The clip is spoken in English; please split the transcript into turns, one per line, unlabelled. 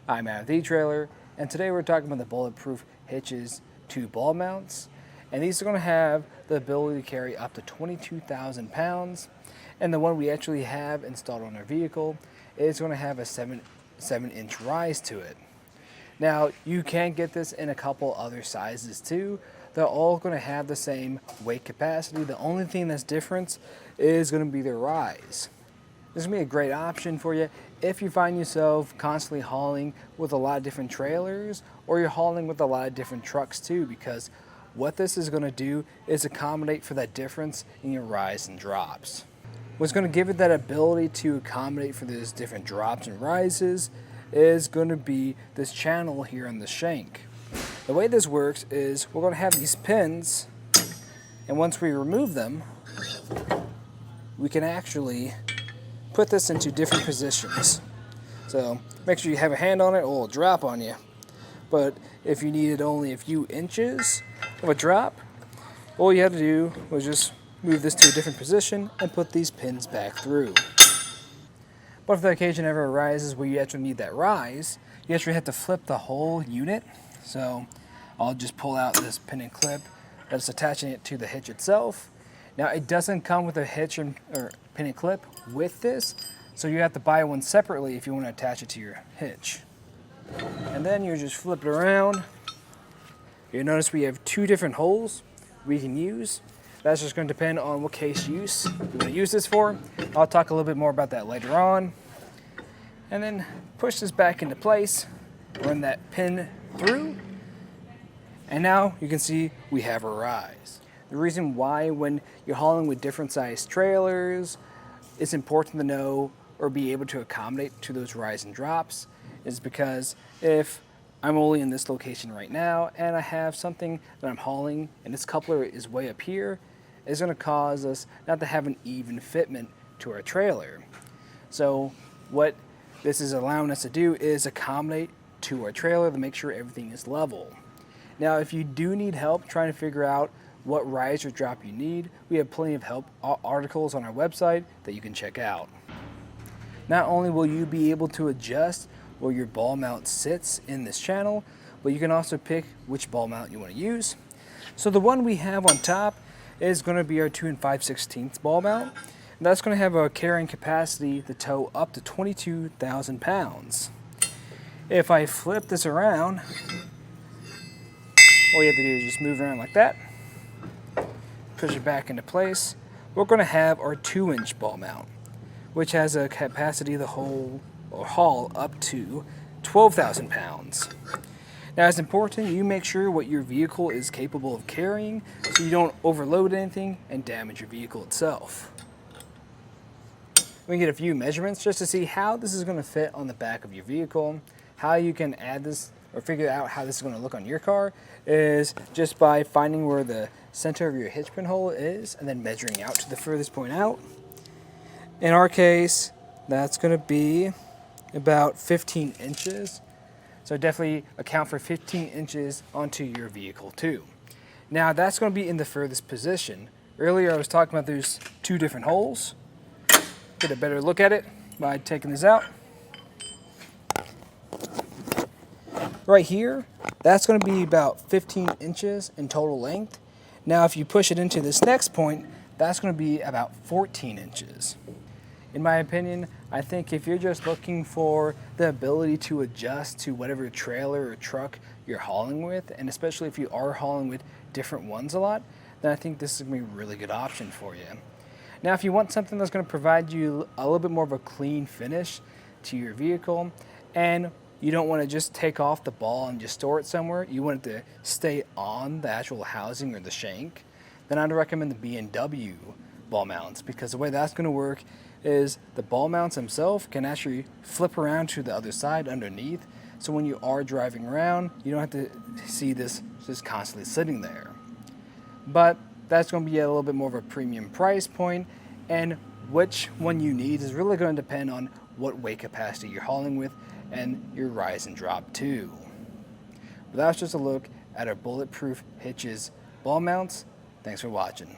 I'm at the etrailer, and today we're talking about the BulletProof Hitches 2 ball mounts. And these are going to have the ability to carry up to 22,000 pounds. And the one we actually have installed on our vehicle is going to have a 7-inch rise to it. Now, you can get this in a couple other sizes too. They're all going to have the same weight capacity. The only thing that's different is going to be their rise. This is going to be a great option for you if you find yourself constantly hauling with a lot of different trailers, or you're hauling with a lot of different trucks too, because what this is going to do is accommodate for that difference in your rise and drops. What's going to give it that ability to accommodate for those different drops and rises is going to be this channel here on the shank. The way this works is we're going to have these pins, and once we remove them, we can actually put this into different positions. So make sure you have a hand on it or it will drop on you. But if you needed only a few inches of a drop, all you had to do was just move this to a different position and put these pins back through. But if the occasion ever arises where you actually need that rise, you actually have to flip the whole unit. So I'll just pull out this pin and clip that's attaching it to the hitch itself. Now, it doesn't come with a hitch or pin and clip with this, so you have to buy one separately if you want to attach it to your hitch. And then you just flip it around. You'll notice we have two different holes we can use. That's just going to depend on what case use you want to use this for. I'll talk a little bit more about that later on. And then push this back into place, run that pin through, and now you can see we have a rise. The reason why when you're hauling with different sized trailers, it's important to know or be able to accommodate to those rise and drops is because if I'm only in this location right now and I have something that I'm hauling and this coupler is way up here, it's going to cause us not to have an even fitment to our trailer. So what this is allowing us to do is accommodate to our trailer to make sure everything is level. Now, if you do need help trying to figure out what rise or drop you need, we have plenty of help articles on our website that you can check out. Not only will you be able to adjust where your ball mount sits in this channel, but you can also pick which ball mount you want to use. So the one we have on top is going to be our 2 5/16 ball mount. And that's going to have a carrying capacity to tow up to 22,000 pounds. If I flip this around, all you have to do is just move around like that, push it back into place. We're going to have our 2-inch ball mount, which has a capacity to haul up to 12,000 pounds. Now, it's important you make sure what your vehicle is capable of carrying so you don't overload anything and damage your vehicle itself. We can get a few measurements just to see how this is going to fit on the back of your vehicle. How you can add this or figure out how this is going to look on your car is just by finding where the center of your hitch pin hole is and then measuring out to the furthest point out. In our case, that's going to be about 15 inches. So definitely account for 15 inches onto your vehicle too. Now, that's going to be in the furthest position. Earlier I was talking about those two different holes. Get a better look at it by taking this out. Right here, that's going to be about 15 inches in total length. Now, if you push it into this next point, that's going to be about 14 inches. In my opinion, I think if you're just looking for the ability to adjust to whatever trailer or truck you're hauling with, and especially if you are hauling with different ones a lot, then I think this is going to be a really good option for you. Now, if you want something that's going to provide you a little bit more of a clean finish to your vehicle, and you don't want to just take off the ball and just store it somewhere, you want it to stay on the actual housing or the shank, then I'd recommend the B&W ball mounts, because the way that's going to work is the ball mounts themselves can actually flip around to the other side underneath, so when you are driving around, you don't have to see this just constantly sitting there. But that's going to be a little bit more of a premium price point, and which one you need is really going to depend on what weight capacity you're hauling with and your rise and drop too. But that's just a look at our BulletProof Hitches ball mounts. Thanks for watching.